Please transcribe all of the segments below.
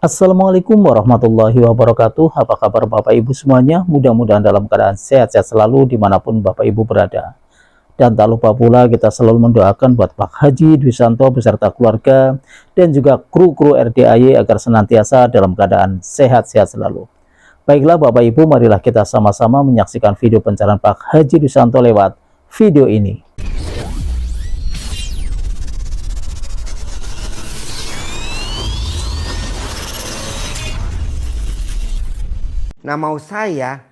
Assalamualaikum warahmatullahi wabarakatuh. Apa kabar Bapak Ibu semuanya? Mudah-mudahan dalam keadaan sehat-sehat selalu dimanapun Bapak Ibu berada. Dan tak lupa pula kita selalu mendoakan buat Pak Haji Dwi Santo beserta keluarga dan juga kru-kru RDAY agar senantiasa dalam keadaan sehat-sehat selalu. Baiklah Bapak Ibu, marilah kita sama-sama menyaksikan video pencarian Pak Haji Dwi Santo lewat video ini. Nah, mau saya,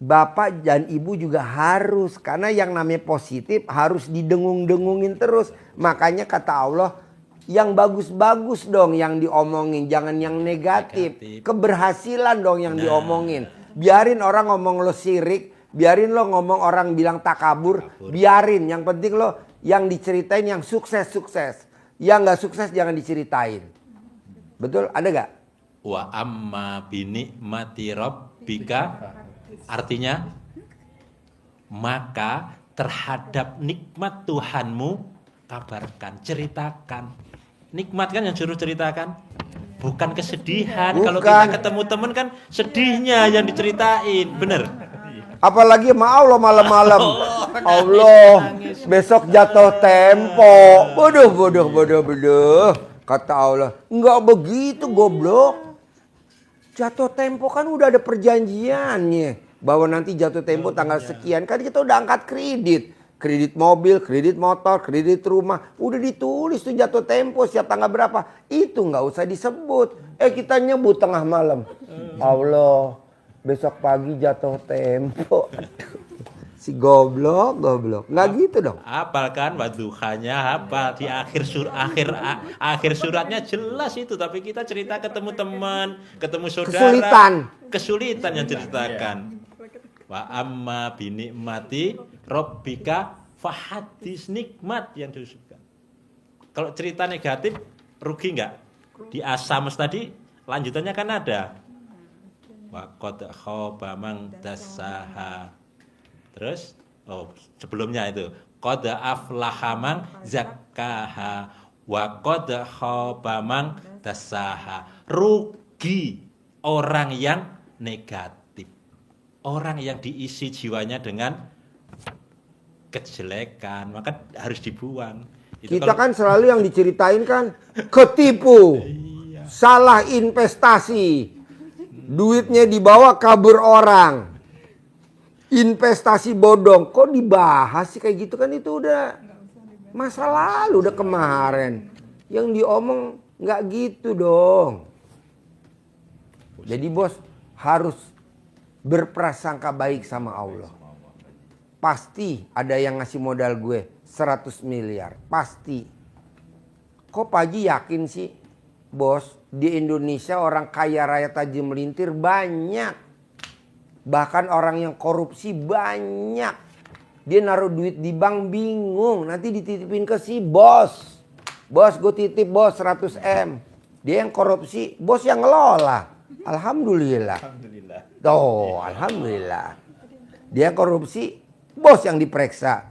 Bapak dan Ibu juga harus, karena yang namanya positif harus didengung-dengungin terus. Makanya kata Allah, yang bagus-bagus dong yang diomongin, jangan yang negatif. Keberhasilan dong yang diomongin. Biarin orang ngomong lo sirik, biarin lo ngomong orang bilang takabur, biarin. Yang penting lo yang diceritain yang sukses-sukses. Yang gak sukses jangan diceritain. Betul? Ada gak? Wa amma binikmati rabbika, artinya maka terhadap nikmat Tuhanmu kabarkan, ceritakan. Nikmat kan yang suruh ceritakan, bukan kesedihan. Bukan. Kalau kita ketemu teman kan sedihnya yang diceritain, bener. Apalagi sama Allah malam-malam. Allah besok jatuh tempo. Bodoh. Kata Allah, enggak begitu goblok. Jatuh tempo kan udah ada perjanjiannya. Bahwa nanti jatuh tempo tanggal sekian. Kan kita udah angkat kredit. Kredit mobil, kredit motor, kredit rumah. Udah ditulis tuh jatuh tempo siap tanggal berapa. Itu nggak usah disebut. Kita nyebut tengah malam. Allah, besok pagi jatuh tempo. Aduh. Si goblok. Nggak gitu dong. Hafal kan, wadduhanya hafal. Di akhir suratnya jelas itu. Tapi kita cerita ketemu teman, ketemu saudara. Kesulitan yang ceritakan. Wa amma binikmati rabbika fahadis, nikmat yang disukai. Kalau cerita negatif, rugi nggak? Di As-Sams tadi, lanjutannya kan ada. Wa qad khaba man dassaha. Terus, sebelumnya itu qad aflaha man zakkaha wa qad khaba man dassaha. Rugi orang yang negatif. Orang yang diisi jiwanya dengan kejelekan, maka harus dibuang. Kita kan selalu yang diceritain kan ketipu. Salah investasi. Duitnya dibawa kabur orang. Investasi bodong, kok dibahas sih kayak gitu kan, itu udah masa lalu, udah kemarin. Yang diomong nggak gitu dong. Jadi bos harus berprasangka baik sama Allah. Pasti ada yang ngasih modal gue 100 miliar, pasti. Kok Pak Haji yakin sih bos, di Indonesia orang kaya raya tajam melintir banyak. Bahkan orang yang korupsi banyak. Dia naruh duit di bank bingung. Nanti dititipin ke si bos. Bos, gue titip bos 100 M. Dia yang korupsi, bos yang ngelola. Alhamdulillah. Alhamdulillah. Dia yang korupsi, bos yang diperiksa.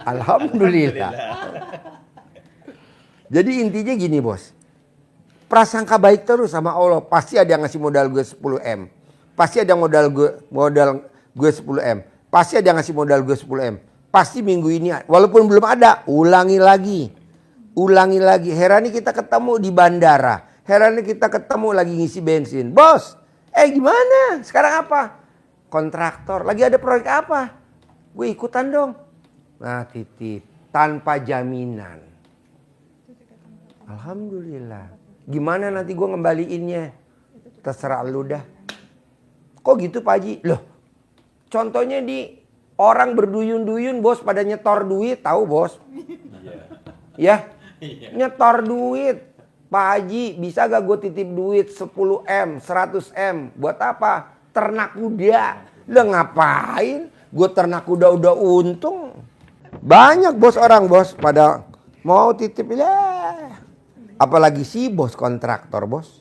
Alhamdulillah. Jadi intinya gini bos. Prasangka baik terus sama Allah. Pasti ada yang ngasih modal gue 10 M. Pasti ada modal gue 10 M. Pasti ada yang ngasih modal gue 10 M. Pasti minggu ini, walaupun belum ada, ulangi lagi. Herani kita ketemu di bandara. Herani kita ketemu lagi ngisi bensin. Bos, gimana? Sekarang apa? Kontraktor. Lagi ada proyek apa? Gue ikutan dong. Nah, titip. Tanpa jaminan. Alhamdulillah. Gimana nanti gue ngembaliinnya? Terserah lu dah. Kok gitu Pak Haji? Loh, contohnya di orang berduyun-duyun bos pada nyetor duit, tahu bos? Ya, nyetor duit. Pak Haji, bisa gak gue titip duit 10 M, 100 M? Buat apa? Ternak kuda. Lah ngapain? Gue ternak kuda udah untung. Banyak bos orang bos pada mau titip. Apalagi si bos kontraktor bos.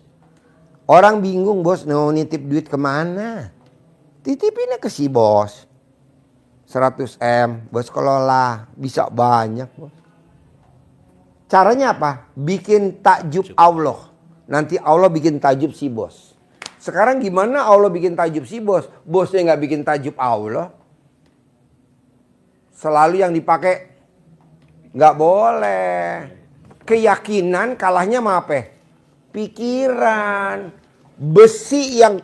Orang bingung bos, mau nitip duit kemana? Titipinnya ke si bos. 100 M, bos kelola. Bisa banyak bos. Caranya apa? Bikin takjub Allah. nanti Allah bikin tajub si bos. Sekarang gimana Allah bikin tajub si bos? Bosnya nggak bikin tajub Allah. Selalu yang dipakai nggak boleh. Keyakinan kalahnya sama apa? Pikiran. Besi yang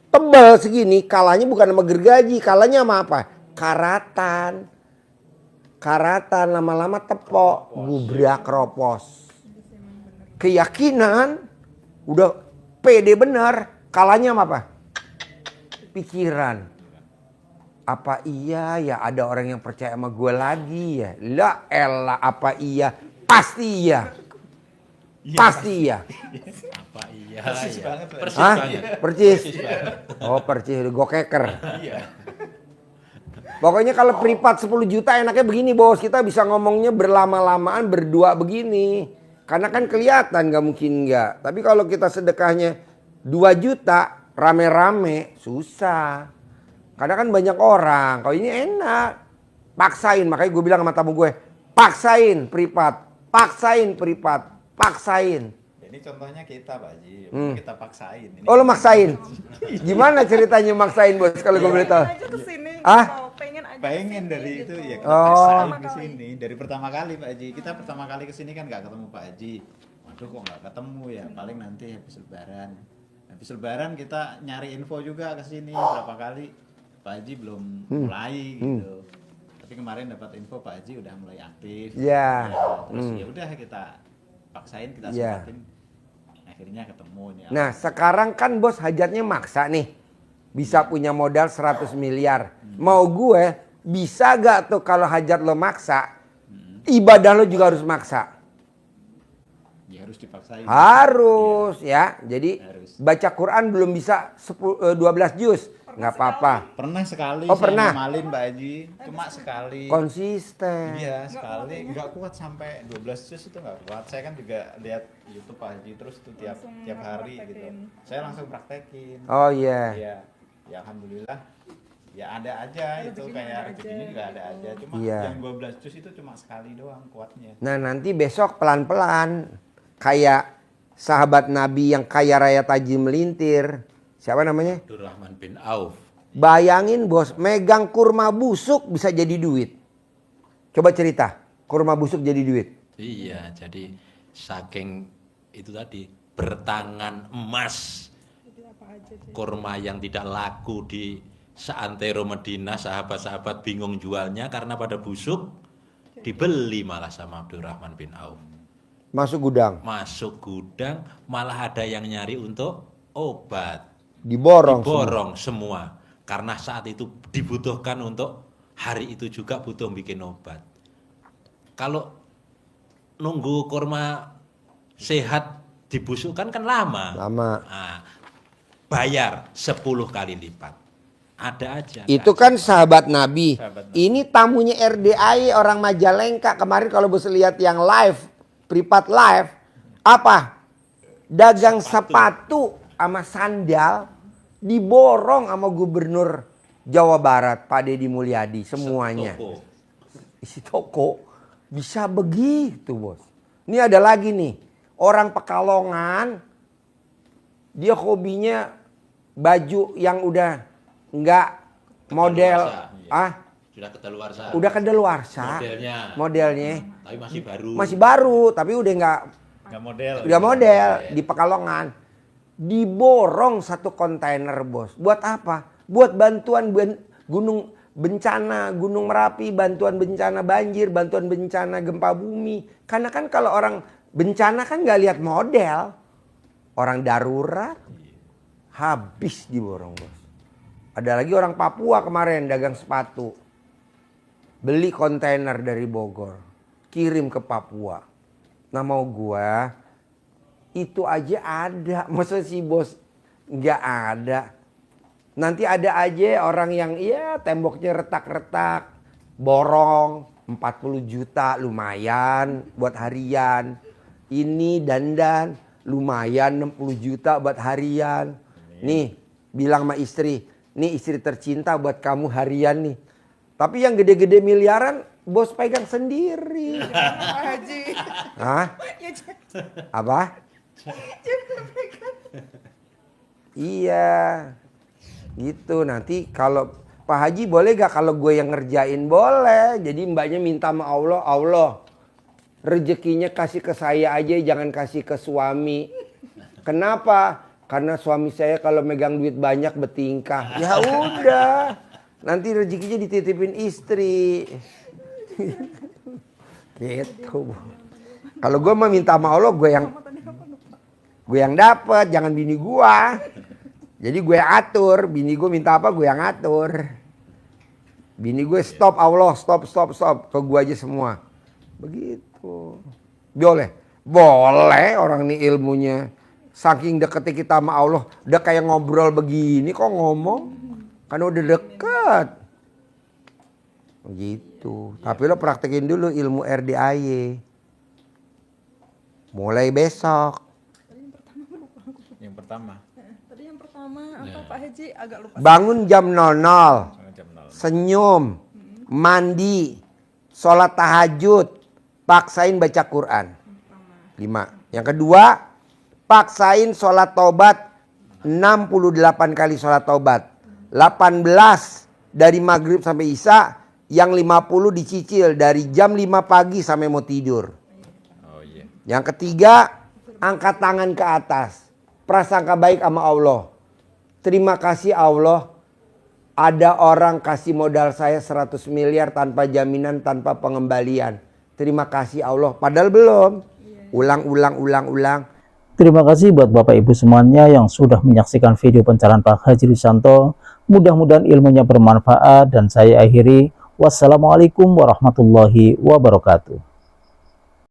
tebal segini kalahnya bukan sama gergaji, kalahnya sama apa? Karatan. Karatan lama-lama tepok, gubrak ropos. Keyakinan udah pede benar, kalahnya sama apa? Pikiran. Apa iya ya ada orang yang percaya sama gue lagi ya? La elah apa iya? Pasti iya. Pasti iya. Apa iya? Persis ya. banget, Pak. Persis Hah? banget. Percis. Persis banget. Oh percis, gue keker. Iya. Pokoknya kalau privat 10 juta enaknya begini bos. Kita bisa ngomongnya berlama-lamaan berdua begini. Karena kan kelihatan gak mungkin gak. Tapi kalau kita sedekahnya 2 juta rame-rame susah. Karena kan banyak orang. Kalau ini enak. Paksain. Makanya gue bilang sama tamu gue. Paksain privat. Paksain privat. Paksain. Ini contohnya kita Pak Haji, kita paksain. Ini Oh lo maksain? Gimana ceritanya maksain bos kalau gue boleh tahu? aja kesini Ah? pengen aja pengen kesini, dari gitu. itu ya kita Oh. paksain Pertama ke kali. sini. Dari pertama kali Pak Haji, kita pertama kali ke sini kan nggak ketemu Pak Haji. Waduh kok nggak ketemu ya, paling nanti habis lebaran. Habis lebaran kita nyari info juga ke sini berapa kali. Pak Haji belum mulai gitu. Tapi kemarin dapat info Pak Haji udah mulai aktif. Ya. Terus ya udah kita paksain, kita Ya. sempatin. Akhirnya ketemu nih. Nah sekarang kan bos hajatnya maksa nih. Bisa punya modal 100 miliar. Mau gue bisa gak tuh kalau hajat lo maksa. Ibadah lo juga harus maksa. Ya harus dipaksain. Harus ya. Jadi Harus. baca Quran belum bisa 12 juz. Nggak apa-apa. Pernah sekali Oh, saya pernah? ngamalin Mbak Haji, cuma sekali. Konsisten. Iya, sekali. Nggak kuat sampai 12 juz itu nggak kuat. Saya kan juga lihat YouTube Pak Haji terus tuh tiap hari gitu. praktekin. Saya langsung praktekin. Oh iya. Iya. Ya alhamdulillah. Ya ada aja itu kayak rezeki juga ada aja. Cuma Iya. yang 12 juz itu cuma sekali doang kuatnya. Nah nanti besok pelan-pelan. Kayak sahabat Nabi yang kaya raya tajam melintir. Siapa namanya? Abdurrahman bin Auf. Bayangin bos, megang kurma busuk bisa jadi duit. Coba cerita, kurma busuk jadi duit. Iya, jadi saking itu tadi bertangan emas kurma yang tidak laku di seantero Medina, sahabat-sahabat bingung jualnya karena pada busuk, dibeli malah sama Abdurrahman bin Auf. Masuk gudang, Masuk gudang malah ada yang nyari untuk obat. diborong. Diborong semua. Karena saat itu dibutuhkan untuk hari itu juga butuh bikin obat. Kalau nunggu kurma sehat dibusukkan kan lama. Lama. Nah, bayar 10 kali lipat. Ada aja. Itu kan sahabat Nabi. Sahabat Nabi. Ini tamunya RDI orang Majalengka. Kemarin kalau bos lihat yang live, privat live, apa? Dagang sepatu sama sandal diborong sama gubernur Jawa Barat, Pak Deddy Mulyadi, semuanya. Toko. Isi toko bisa begitu bos. Ini ada lagi nih, orang Pekalongan, dia hobinya baju yang udah nggak model, Kedaluarsa, Sudah kedaluarsa. udah kedaluarsa Modelnya. modelnya. Tapi masih baru. Masih baru, tapi udah Nggak model. nggak model di Pekalongan. Diborong satu kontainer bos. Buat apa? Buat bantuan gunung bencana, Gunung Merapi, bantuan bencana banjir, bantuan bencana gempa bumi. Karena kan kalau orang bencana kan nggak lihat model. Orang darurat habis diborong bos. Ada lagi orang Papua kemarin dagang sepatu. Beli kontainer dari Bogor. Kirim ke Papua. Nah mau gua itu aja ada. Masa sih bos nggak ada. Nanti ada aja orang yang ya temboknya retak-retak. Borong 40 juta lumayan buat harian. Ini dandan lumayan 60 juta buat harian. Nih bilang sama istri. Nih istri tercinta buat kamu harian nih. Tapi yang gede-gede miliaran bos pegang sendiri. Pak Haji. Hah? Ya, Apa? Iya, gitu. Nanti kalau Pak Haji boleh gak kalau gue yang ngerjain? Boleh. Jadi mbaknya minta sama Allah, Allah rezekinya kasih ke saya aja, jangan kasih ke suami. Kenapa? Karena suami saya kalau megang duit banyak bertingkah. Ya udah, nanti rezekinya dititipin istri. Gitu. Kalau gue mah minta sama Allah, gue yang dapat, jangan bini gue. Jadi gue atur, bini gue minta apa gue yang atur. Bini gue stop Allah, stop, ke gue aja semua. Begitu. Boleh, boleh orang ini ilmunya. Saking deketnya kita sama Allah, udah kayak ngobrol begini kok ngomong. Kan udah deket. Begitu. Tapi lo praktekin dulu ilmu RDAY. Mulai besok. Yang pertama. Tadi yang pertama apa Pak Haji agak lupa. Bangun jam 00. Jam 0. Senyum. Mandi. Sholat tahajud. Paksain baca Quran. 5. Yang kedua, paksain sholat taubat 68 kali sholat taubat. 18 dari maghrib sampai isya, yang 50 dicicil dari jam 5 pagi sampai mau tidur. Oh iya. Yang ketiga, angkat tangan ke atas. Prasangka baik sama Allah. Terima kasih Allah. Ada orang kasih modal saya 100 miliar tanpa jaminan, tanpa pengembalian. Terima kasih Allah. Padahal belum. Ulang. Terima kasih buat Bapak Ibu semuanya yang sudah menyaksikan video pencerahan Pak Haji Riswanto. Mudah-mudahan ilmunya bermanfaat dan saya akhiri. Wassalamualaikum warahmatullahi wabarakatuh.